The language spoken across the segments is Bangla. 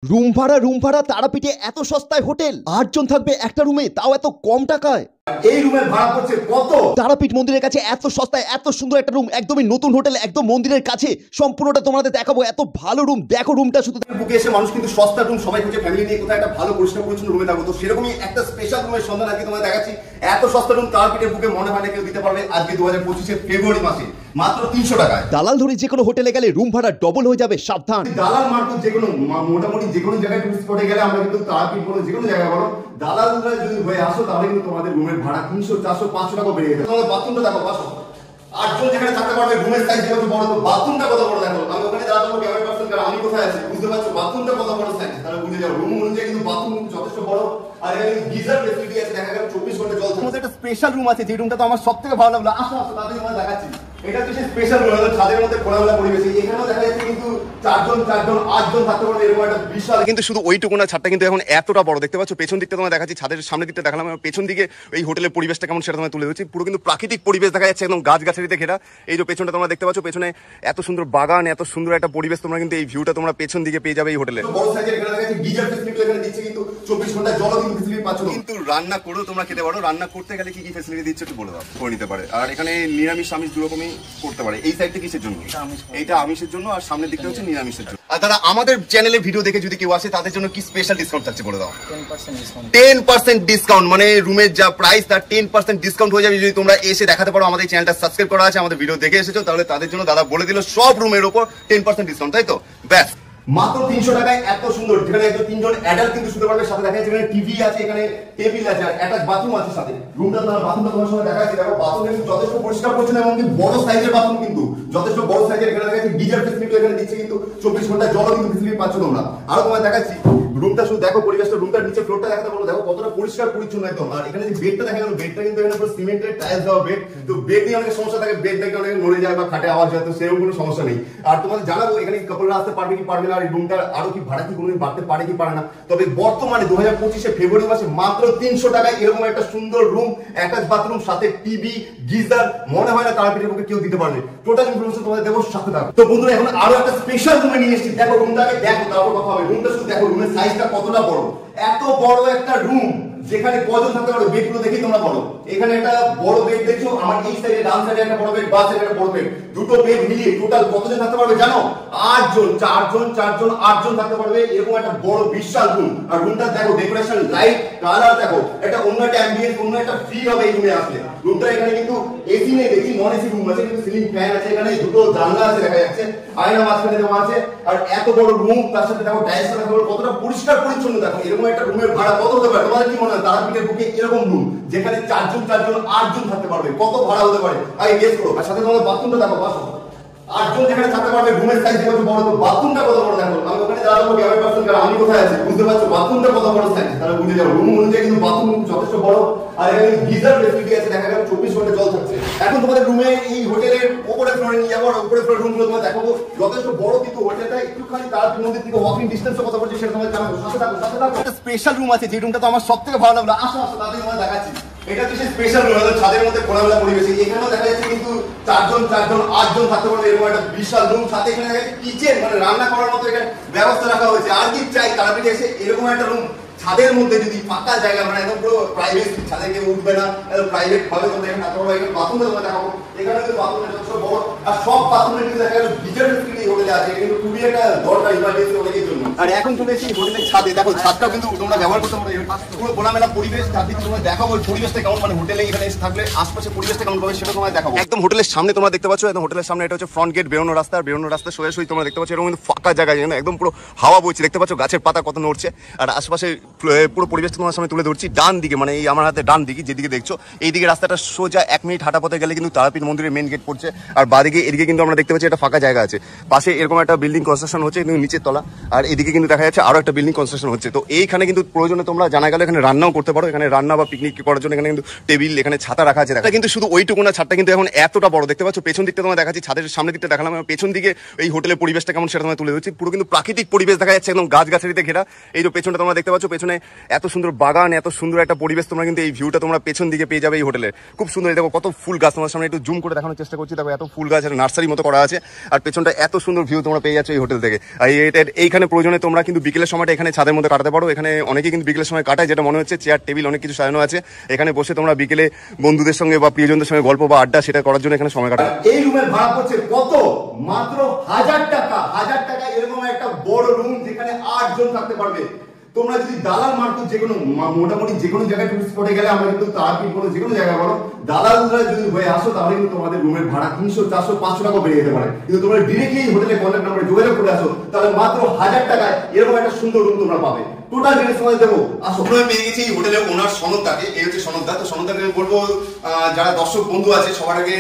রুম ভাড়া তারাপীঠে এত সস্তায় হোটেল, ৮ জন থাকবে একটা রুমে, তাও এত কম টাকায়। এই রুমের ভাড়া পড়ছে কত? তারাপীঠ মন্দিরের কাছে এত সস্তায় এত সুন্দর একটা রুম, একদমই নতুন হোটেল, একদম মন্দিরের কাছে। সম্পূর্ণটা তোমাদের দেখাবো, এত ভালো রুম। দেখো রুমটা শুধু। বুকে এসে মানুষ কিন্তু সস্তা রুম সবাই খুঁজে, ফ্যামিলি নিয়ে কোথায় একটা ভালো পরিষ্কার পরিচ্ছন্ন রুমে থাকবো। তো সেরকমই একটা স্পেশাল রুমের সন্ধান আজকে তোমাদের দেখাচ্ছি। এত সস্তা রুম তারাপীঠের বুকে মনে হয় না কেউ দিতে পারবে আজকে 2025 ফেব্রুয়ারি মাসে মাত্র 300 টাকায়। দালাল ধরে যে কোনো হোটেলে গেলে রুম ভাড়া ডবল হয়ে যাবে, সাবধান। দালাল মারফত যে কোনো মোটামুটি যে কোনো জায়গায় টুরিস্ট স্পটে গেলে আমরা কিন্তু তারাপীঠ বলো যে কোনো জায়গায় বলো, দালালরা যদি হয়ে আসো তাহলে কিন্তু তোমাদের রুমের ভাড়া 300, 400, 500 টাকা বেড়ে যাবে। তোমাদের বাথরুমটা দেখো, 8 জন যেখানে থাকতে পারবে, রুমের সাইজ কত বড়, তো বাথরুমটা কত বড় দেখো। আমি ওখানে যারা তোমাকে ক্যামেরা পার্সন কারণ আমি কোথায় আছি বুঝতে পারছো বাথরুমটা কত বড় সাইজ, তাহলে বুঝে যাও রুম অনুযায়ী কিন্তু বাথরুম যথেষ্ট বড়। আর এখানে গিজার ফেসিলিটি আছে, দেখা গেল 24 ঘন্টা জল থাকে। একটা স্পেশাল রুম আছে, যে রুমটা তো আমার সবথেকে ভালো লাগলো। আসো আসো তাদের তোমাদের দেখাচ্ছি। এটা হচ্ছে স্পেশাল রুম, ছাদের মধ্যে খোলামেলা পরিবেশে। এখানেও দেখা যাচ্ছে কিন্তু 4 জন 8 জন থাকতে পারবে, এরকম একটা বিশাল। কিন্তু শুধু ওইটুকু না, ছাদটা কিন্তু এখন এতটা বড় দেখতে পাচ্ছ। পেছন দিকটা তোমার দেখাচ্ছি, ছাদের সামনের দিকটা দেখালাম, পেছন দিকে এই হোটেলের পরিবেশটা কেমন সেটা তোমায় তুলে ধরছি। পুরো কিন্তু প্রাকৃতিক পরিবেশ দেখা যাচ্ছে, একদম গাছগাছালিতে ঘেরা। এই যে পেছনটা তোমরা দেখতে পাচ্ছ, পেছনে এত সুন্দর বাগান, এত সুন্দর একটা পরিবেশ, তোমরা কিন্তু এই ভিউটা তোমরা পেছন দিকে পেয়ে যাবে এই হোটেলে। বড় সাইজের এখানে দেখা যাচ্ছে গিজার ফেসিলিটি এখানে দিচ্ছে, কিন্তু 24 ঘন্টা জল কিন্তু ফেসিলিটি পাচ্ছ। কিন্তু রান্না করেও তোমরা খেতে পারো। রান্না করতে গেলে কি কি ফ্যাসিলিটি দিচ্ছে একটু বলে দাও। করে নিতে পারে। আর এখানে নিরামিষ আমিষ দুরকমই করতে পারে। এই সাইডটা কিসের জন্য? এইটা আমিষের জন্য, আর সামনের দিকটা হচ্ছে নিরামিষের জন্য। আর তারা আমাদের চ্যানেলে ভিডিও দেখে যদি কেউ আসে তাদের জন্য কি স্পেশাল ডিসকাউন্ট থাকছে বলে দাও। 10% ডিসকাউন্ট, মানে রুমের যা প্রাইস তার 10% ডিসকাউন্ট হয়ে যাবে যদি তোমরা এসে দেখাতে পারো। আমাদের চ্যানেলটা সাবস্ক্রাইব করা আছে, আমাদের ভিডিও দেখে এসেছো, তাহলে তাদের জন্য দাদা বলে দিল সব রুমের উপর 10% ডিসকাউন্ট, তাই তো? ব্যাস মাত্র 300 টাকায় এত সুন্দর, যেখানে একদম 3 জন অ্যাডাল্ট কিন্তু শুতে পারবে। সাথে দেখা যাচ্ছে এখানে টিভি আছে, এখানে টেবিল আছে, আর অ্যাটাচ বাথরুম আছে সাথে। রুমটা তোমার বাথরুমটা তোমার সঙ্গে দেখা যাচ্ছে। দেখো বাথরুম কিন্তু যথেষ্ট পরিষ্কার পরিচ্ছন্ন এবং বড় সাইজের বাথরুম, কিন্তু যথেষ্ট বড় সাইজের। এখানে দেখা যাচ্ছে গিজার ফেসিলিটি এখানে দিচ্ছে, কিন্তু 24 ঘন্টা জল কিন্তু ফেসিলিটি পাচ্ছ তোমরা। আরো তোমার দেখাচ্ছি রুমটা, শুধু দেখো পরিবেশটা, রুমটার নিচে ফ্লোরটা দেখাতে বলো, দেখো কতটা পরিষ্কার পরিচ্ছন্ন একদম। আর এখানে যে বেডটা দেখা গেল, বেডটা কিন্তু এখানে পুরো সিমেন্টের টাইলস দেওয়া বেড। তো বেড নিয়ে অনেক সমস্যা থাকে, বেড থেকে অনেক নড়ে যায় বা খাটে আওয়াজ হয়, তো সেরকম কোনো সমস্যা নেই। আর তোমাদের জানাবো এখানে কাপড়রা আসতে পারবে কি পারবে না, আর এই রুমটার আরো কি ভাড়া কি কোনোদিন বাড়তে পারে কি পারে না। তবে বর্তমানে 2025 ফেব্রুয়ারি মাসে মাত্র 300 টাকায় এরকম একটা সুন্দর রুম, অ্যাটাচ বাথরুম, সাথে টিভি, গিজার, মনে হয় না তারাপীঠের পক্ষে কেউ দিতে পারবে। টোটাল ইনফরমেশন তোমাদের দেবো, সাথে থাকো। তো বন্ধুরা এখন আরো একটা স্পেশাল রুমে নিয়ে এসেছি। দেখো রুমটাকে দেখো, তারপর কথা হবে। রুমটা শুধু দেখো, রুমের সাইজটা কতটা বড়। এত বড় একটা রুম, যেখানে কজন থাকতে পারো বেডগুলো দেখি তোমরা বলো। এখানে একটা বড় বেড দেখছো, আমার এই সাইডে ডান সাইডে একটা বড় বেড, বাঁ সাইডে একটা বড় বেড, দুটো বেড মিলিয়ে টোটাল কতজন থাকতে পারবে জানো? 8 জন, 8 জন 8 জন থাকতে পারবে, এরকম একটা বড় বিশাল রুম। আর রুমটা দেখো, ডেকোরেশন, লাইট, কালার দেখো, এটা অন্য একটা অ্যাম্বিয়েন্স, অন্য একটা ফিল হবে এই রুমে আসলে। রুমটা এখানে কিন্তু এসি নেই, দেখি নন এসি রুম আছে, কিন্তু সিলিং ফ্যান আছে, এখানে দুটো জানলা আছে দেখা যাচ্ছে, আয়না মাঝখানে দেওয়া আছে। আর এত বড় রুম, তার সাথে দেখো টাইলস দেখো কতটা পরিষ্কার পরিচ্ছন্ন। দেখো এরকম একটা রুমের ভাড়া কত হতে পারে তোমাদের কি মনে হয়? তারাপীঠের বুকে এরকম রুম, যেখানে 4 জন 8 জন থাকতে পারবে, কত ভাড়া হতে পারে আগে গেস করো। আর সাথে তোমাদের বাথরুমটা দেখো, 8 জন যেখানে থাকতে পারবে, রুমের সাইজ কত বড়, তো বাথরুমটা কত বড় দেখো। আমি ওখানে যারা তোমাকে ক্যামেরা পার্সন কারণ আমি কোথায় আছি বুঝতে পারছো বাথরুমটা কত বড় সাইজ, তাহলে বুঝে যাও রুম অনুযায়ী কিন্তু বাথরুম যথেষ্ট বড়। আর এখানে গিজার ফেসিলিটি আছে, দেখা গেল 24 ঘন্টা জল থাকছে। এখন তোমাদের রুমে এই হোটেলের উপরে ফ্লোরে নিয়ে যাবো, আর উপরে ফ্লোর রুমগুলো তোমাদের দেখাবো। যথেষ্ট বড় কিন্তু হোটেলটা, একটুখানি তারাপীঠ মন্দির থেকে ওয়াকিং ডিসটেন্সে কত পড়ছে সেটা তোমাদের জানাবো। সাথে থাকো, সাথে থাকো। একটা স্পেশাল রুম আছে, যে রুমটা তো আমার সবথেকে ভালো লাগলো। আসো আসো তাদের তোমাদের দেখাচ্ছি। এটা হচ্ছে স্পেশাল রুম, ছাদের মধ্যে খোলামেলা পরিবেশে। এখানেও দেখা যাচ্ছে কিন্তু 4 জন 8 জন থাকতে পারবে, এরকম একটা বিশাল রুম। সাথে এখানে দেখা যাচ্ছে কিচেন, মানে রান্না করার মতো এখানে ব্যবস্থা রাখা হয়েছে। আর কি চাই তারাপীঠে এসে এরকম একটা রুম, ছাদের মধ্যে যদি ফাঁকা জায়গা, মানে একদম পুরো প্রাইভেট, ছাদে কেউ উঠবে না, প্রাইভেট ভাবে তোমরা এখানে থাকতে পারবে। এখানে বাথরুমটা তোমরা দেখাবো, এখানে কিন্তু বাথরুমটা যথেষ্ট বড়। আর সব বাথরুমে কিন্তু দেখা গেল গিজার ফেসিলিটি হোটেলে আছে, কিন্তু খুবই একটা দরকার ইমার্জেন্সি অনেকের জন্য। আর এখন চলে এসেছি হোটেলের ছাদে। দেখো ছাদটাও কিন্তু তোমরা ব্যবহার করতে পারো, পুরো খোলামেলা পরিবেশ। চারদিকে তোমরা দেখাবো পরিবেশটা কেমন, মানে হোটেলে এখানে এসে থাকলে আশপাশে পরিবেশটা কেমন পাবে সেটা তোমায় দেখাবো। একদম হোটেলের সামনে তোমরা দেখতে পাচ্ছ, একদম হোটেলের সামনে এটা হচ্ছে ফ্রন্ট গেট, বেরোনো রাস্তা। আর বেরোনো রাস্তা সোজাসুজি তোমরা দেখতে পাচ্ছ এরকম কিন্তু ফাঁকা জায়গা, একদম পুরো হাওয়া বইছে, দেখতে পাচ্ছ গাছের পাতা কত নড়ছে। আর আশপাশে পুরো পরিবেশটা তোমার সামনে তুলে ধরছি। ডান দিকে, মানে এই আমার হাতে ডান দিকে যেদিকে দেখছো, এই দিকে রাস্তাটা সোজা 1 মিনিট হাঁটা পথে গেলে কিন্তু তারাপীঠ মন্দিরের মেন গেট পড়ছে। আর বাদিকে এদিকে কিন্তু আমরা দেখতে পাচ্ছি একটা ফাঁকা জায়গা আছে, পাশে এরকম একটা বিল্ডিং কনস্ট্রাকশন হচ্ছে কিন্তু নিচের তলা। আর এদিকে কিন্তু দেখা যাচ্ছে আরো একটা বিল্ডিং কনস্ট্রাকশন হচ্ছে। তো এইখানে কিন্তু প্রয়োজনে তোমরা জানা গেল এখানে রান্নাও করতে পারো। এখানে রান্না বা পিকনিক করার জন্য এখানে কিন্তু টেবিল, এখানে ছাতা রাখা আছে। দেখা কিন্তু শুধু ওইটুকু না, ছাদটা কিন্তু এখন এতটা বড় দেখতে পাচ্ছ। পেছন দিকটা তোমরা দেখাচ্ছি, ছাদের সামনের দিকটা দেখালাম, পেছন দিকে এই হোটেলের পরিবেশটা কেমন সেটা তোমায় তুলে ধরছি। পুরো কিন্তু প্রাকৃতিক পরিবেশ দেখা যাচ্ছে, একদম গাছগাছালিতে ঘেরা। এই যে পেছনটা তোমরা দেখতে পাচ্ছ, পেছনে এত সুন্দর বাগান, এত সুন্দর একটা পরিবেশ, তোমরা কিন্তু এই ভিউটা তোমরা পেছন দিকে পেয়ে যাবে এই হোটেলের। খুব সুন্দর, দেখো কত ফুল গাছ, তোমার সামনে একটু জুম করে দেখানোর চেষ্টা করছি। দেখো এত ফুল গাছ, নার্সারি মতো করা আছে, আর পেছনটা এত সুন্দর ভিউ তোমরা পেয়ে যাচ্ছ এই হোটেল থেকে। আর এইখানে প্রয়োজনে তোমরা কিন্তু বিকেলের সময়টা এখানে ছাদের মধ্যে কাটাতে পারো। এখানে অনেকে কিন্তু বিকেলের সময় কাটায়, যেটা মনে হচ্ছে চেয়ার টেবিল অনেক কিছু সাজানো আছে। এখানে বসে তোমরা বিকেলে বন্ধুদের সঙ্গে বা প্রিয়জনদের সঙ্গে গল্প বা আড্ডা সেটা করার জন্য এখানে সময় কাটায়। এই রুমের ভাড়া পড়ছে কত? মাত্র 1000 টাকা। 1000 টাকা এরকম একটা বড় রুম যেখানে 8 জন থাকতে পারবে। তোমরা যদি দালাল মার্কেট যে কোনো মোটামুটি যে কোনো জায়গায় টুরিস্ট স্পটে গেলে, আমরা কিন্তু তারপর বলো যে কোনো জায়গায় বলো, দালালরা যদি হয়ে আসো তাহলে কিন্তু তোমাদের রুমের ভাড়া 300, 400, 500 টাকা বেড়ে যেতে পারে। কিন্তু তোমরা ডিরেক্টলি এই হোটেলের কন্ট্যাক্ট নাম্বারে যোগাযোগ করে আসো, তাহলে মাত্র 1000 টাকায় এরকম একটা সুন্দর রুম তোমরা পাবে। টোটাল ডিটেইলস তোমাদের দেবো। আসো, আমরা পেয়ে গেছি এই হোটেলের ওনার সনদদাকে। এই হচ্ছে সনদদা। তো সনদদাকে আমি বলবো, যারা দর্শক বন্ধু আছে সবার আগে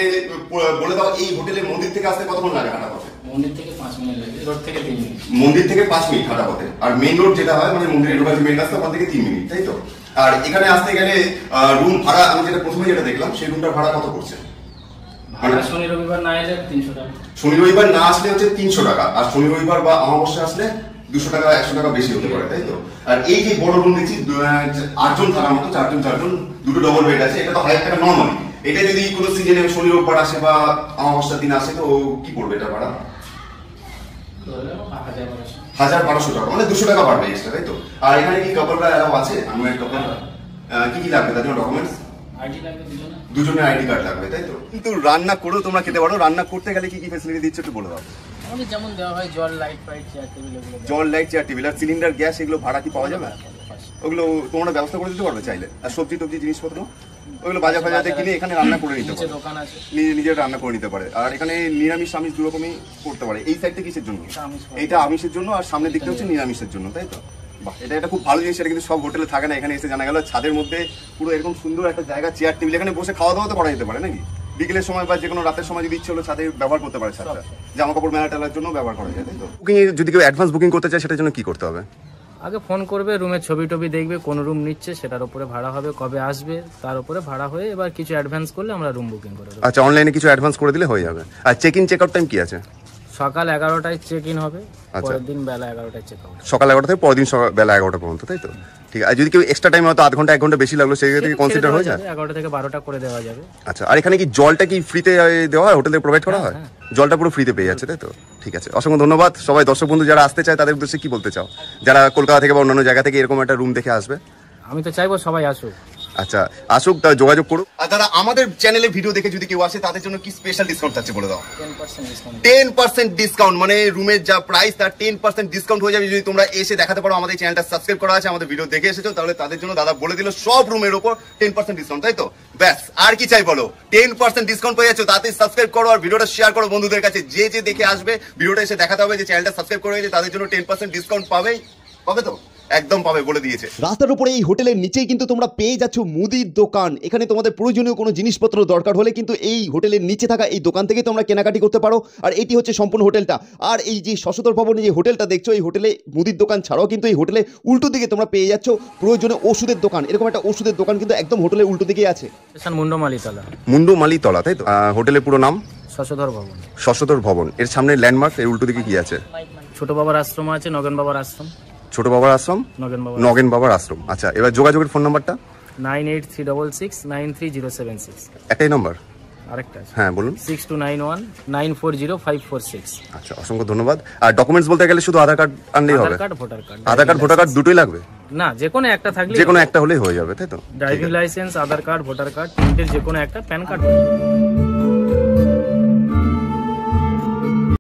বলে দাও, এই হোটেলের মন্দির থেকে আসতে কতক্ষণ লাগে হাঁটা পথে? মন্দির থেকে 5 মিনিট লাগে, রোড থেকে 3 মিনিট। মন্দির থেকে 5 মিনিট হাঁটা পথে, আর মেইন রোড যেটা হয় মানে মন্দিরে ঢোকার যে মেইন রাস্তা, ওখান থেকে 3 মিনিট, তাই তো? আর এখানে আসতে গেলে রুম ভাড়া, আমি যেটা প্রথমে যেটা দেখলাম সেই রুমটার ভাড়া কত পড়ছে? ভাড়া শনি রবিবার না এলে 300 টাকা। শনি রবিবার না আসলে হচ্ছে 300 টাকা, আর শনি রবিবার বা অমাবস্যা আসলে 200 টাকা 100 টাকা বেশি হতে পারে, তাই তো? আর এই যে বড় রুম দেখছি 8 জন থাকার মতো, 4 জন, দুটো ডবল বেড আছে, এটা তো 1000 টাকা নর্মালি। এটা যদি কোনো সিজনে শনি রোববার আসে বা অমাবস্যার দিন আসে তো কি পড়বে এটা ভাড়া? 1200 টাকা, মানে 200 টাকা বাড়বে এক্সট্রা, তাই তো? আর এখানে কি কাপড়রা এলাও আছে? আনম্যারিড কাপড় কি কি লাগবে তার জন্য? ডকুমেন্টস আইডি লাগবে দুজনের আইডি কার্ড লাগবে, তাই তো? কিন্তু রান্না করেও তোমরা খেতে পারো। রান্না করতে গেলে কি কি ফ্যাসিলিটি দিচ্ছ একটু বলে দাও। আমাদের যেমন দেওয়া হয় জল, লাইট ফাইট, চেয়ার টেবিল, এগুলো জল, লাইট, চেয়ার টেবিল আর সিলিন্ডার, গ্যাস, এগুলো ভাড়া কি পাওয়া যাবে? ওগুলো তোমরা ব্যবস্থা করে দিতে পারবে চাইলে। আর সবজি টবজি জিনিসপত্র ওগুলো বাজার ফাজারে কিনে এখানে রান্না করে নিতে পারে, দোকান আছে, নিজে রান্না করে নিতে পারে। আর এখানে নিরামিষ আমিষ দু রকমই করতে পারে। এই সাইডটা কিসের জন্য? এইটা আমিষের জন্য, আর সামনের দিকটা হচ্ছে নিরামিষের জন্য, তাই তো? বাহ, এটা খুব ভালো জিনিস। এটা কিন্তু সব হোটেলে থাকে না। এখানে এসে জানা গেল ছাদের মধ্যে পুরো এরকম সুন্দর একটা জায়গা, চেয়ার টেবিল, এখানে বসে খাওয়া দাওয়া তো করা যেতে পারে নাকি? বিকেলের সময় বা যে কোনো রাতের সময় যদি ইচ্ছে হলো ছাদে ব্যবহার করতে পারে, ছাদটা জামা কাপড় মেলা টেলার জন্য ব্যবহার করা যায়, তাই তো? বুকিং যদি কেউ অ্যাডভান্স বুকিং করতে চায় সেটার জন্য কি করতে হবে? আগে ফোন করবে, রুমের ছবি টবি দেখবে, কোন রুম নিচ্ছে সেটার উপরে ভাড়া হবে, কবে আসবে তার উপরে ভাড়া হয়ে, এবার কিছু অ্যাডভান্স করলে আমরা রুম বুকিং করে দেবো। আচ্ছা, অনলাইনে কিছু অ্যাডভান্স করে দিলে হয়ে যাবে। আর check in check out time কি আছে? সকাল 11টায় চেক ইন হবে, পরের দিন বেলা 11টায় চেক আউট। সকাল 11টা থেকে পরের দিন বেলা 11টা পর্যন্ত, তাই তো? ঠিক আছে। আর যদি কেউ এক্সট্রা টাইম হয়তো আধ ঘন্টা 1 ঘন্টা বেশি লাগলো, সেই থেকে কনসিডার হয়ে যায়? 11টা থেকে 12টা করে দেওয়া যাবে। আচ্ছা, আর এখানে কি জলটা কি ফ্রিতে দেওয়া হয়? হোটেলে প্রোভাইড করা হয়? জলটা পুরো ফ্রিতে পেয়ে যাচ্ছে, তাই তো? ঠিক আছে, অসংখ্য ধন্যবাদ। সবাই দর্শক বন্ধু যারা আসতে চায় তাদের উদ্দেশ্যে কি বলতে চাও, যারা কলকাতা থেকে বা অন্যান্য জায়গা থেকে এরকম একটা রুম দেখে আসবে? আমি তো চাইবো সবাই আসুক। আচ্ছা, আসুক, তা যোগাযোগ করুক। আর দাদা, আমাদের চ্যানেলে ভিডিও দেখে যদি কেউ আসে তাদের জন্য কি স্পেশাল ডিসকাউন্ট আছে বলে দাও। 10% ডিসকাউন্ট। 10% ডিসকাউন্ট, মানে রুমের যা প্রাইস তার 10% ডিসকাউন্ট হয়ে যাবে যদি তোমরা এসে দেখাতে পারো আমাদের চ্যানেলটা সাবস্ক্রাইব করা আছে, আমাদের ভিডিও দেখে এসেছো, তাহলে তাদের জন্য দাদা বলে দিল সব রুমের উপর 10% ডিসকাউন্ট, তাই তো? ব্যাস, আর কি চাই বলো? 10% ডিসকাউন্ট পেয়ে যাচ্ছ, তাতে সাবস্ক্রাইব করো আর ভিডিওটা শেয়ার করো বন্ধুদের কাছে। যে যে দেখে আসবে ভিডিওটা এসে দেখাতে হবে যে চ্যানেলটা সাবস্ক্রাইব করে গেছে, তাদের জন্য 10% ডিসকাউন্ট পাবে তো? একদম পাবে, বলে দিয়েছে। রাস্তার উপরে এই হোটেলের নিচেই কিন্তু তোমরা পেয়ে যাচ্ছ মুদির দোকান। এখানে তোমাদের প্রয়োজনীয় কোনো জিনিসপত্র দরকার হলে কিন্তু এই হোটেলের নিচে থাকা এই দোকান থেকে তোমরা কেনাকাটি করতে পারো। আর এটি হচ্ছে সম্পূর্ণ হোটেলটা। আর এই যে শশধর ভবনে যে হোটেলটা দেখছো, এই হোটেলে মুদির দোকান ছাড়াও কিন্তু এই হোটেলে উল্টো দিকে তোমরা পেয়ে যাচ্ছ প্রয়োজনীয় ওষুধের দোকান। এরকম একটা ওষুধের দোকান কিন্তু একদম হোটেলের উল্টো দিকেই আছে। মুন্ডমালিতলা। মুন্ডমালিতলা, তাই তো? হোটেলের পুরো নাম শশধর ভবন। শশধর ভবন। এর সামনে ল্যান্ডমার্ক, এর উল্টো দিকে কি আছে? ছোট বাবার আশ্রম আছে, নগেন বাবার আশ্রম। ছোট বাবার আশ্রম, নগেন বাবার আশ্রম। আচ্ছা, এবার যোগাযোগের ফোন নাম্বারটা? 9836693076। একটাই নাম্বার? আরেকটা আছে, হ্যাঁ বলুন। 6291940546। আচ্ছা, অসংখ্য ধন্যবাদ। আর ডকুমেন্টস বলতে গেলে শুধু আধার কার্ড আনলেই হবে? আধার কার্ড, ভোটার কার্ড। আধার কার্ড, ভোটার কার্ড দুটোই লাগবে? না, যে কোনো একটা থাকলে, যে কোনো একটা হলেই হয়ে যাবে, তাই তো? ড্রাইভিং লাইসেন্স, আধার কার্ড, ভোটার কার্ড, তিনটের যে কোনো একটা, প্যান কার্ড।